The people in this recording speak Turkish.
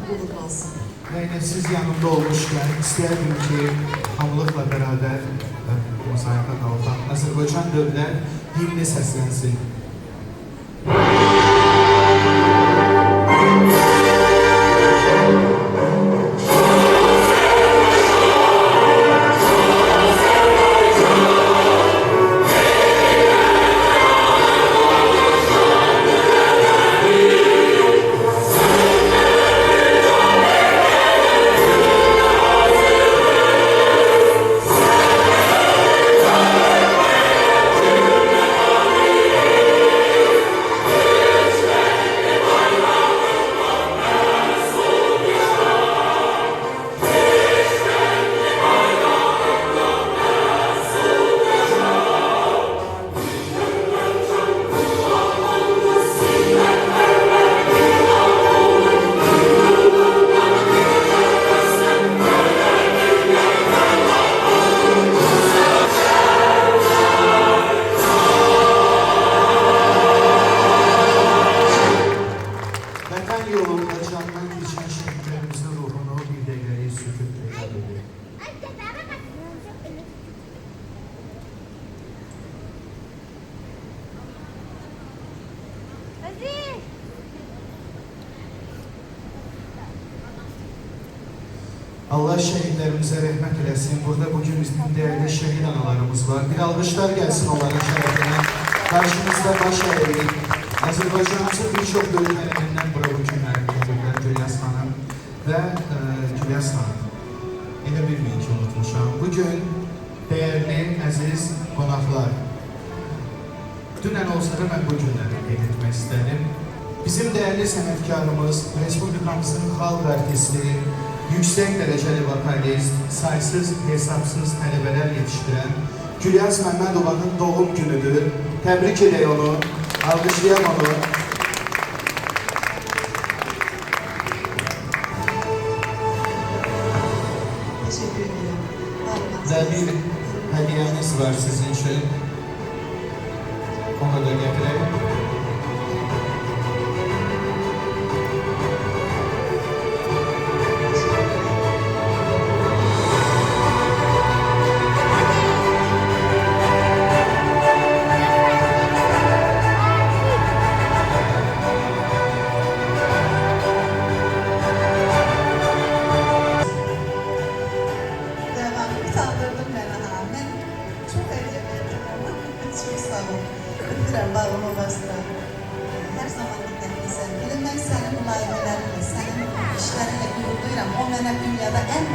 mutluluk olsun. Yani siz yanımda olmuşken isterdim ki hamılıkla beraber müsait kalkan Azərbaycan dövlət himni səslənsin. Yolunda candan geçen şehitlerimizin ruhunu bir değeri sükûtla yad edelim. Allah şehitlerimize rahmet eylesin. Burada bugün bizim değerli şehit analarımız var. Bir alkışlar gelsin onların şerefine. Karşımızda baş eğdik. Azərbaycanımızın birçok bölümlerinden bura bu günləri getirdiler Gülyaz xanım ve Gülyaz xanım. Elə bilməyin ki, unutmuşam. Bugün değerli, əziz qonaqlar. Dünən olsa da mən bu günləri qeyd etmək istədim. Bizim değerli sənətkarımız, Respublikamızın xalq artisti, yüksek dereceli vokalist, saysız, hesapsız tələbələr yetiştirən Gülyaz Məmmədovanın doğum günüdür. Təbrik edək onu. Alkışlayalım onu. Teşekkür ederim. Ve bir hediyemiz var sizin için. Onu da getirelim. Bağımı bastıran, her zaman dikkatlisin. Bilinmek senin mülayimlerinle, senin işlerinle gurur duyuram. O bana dünyada en büyük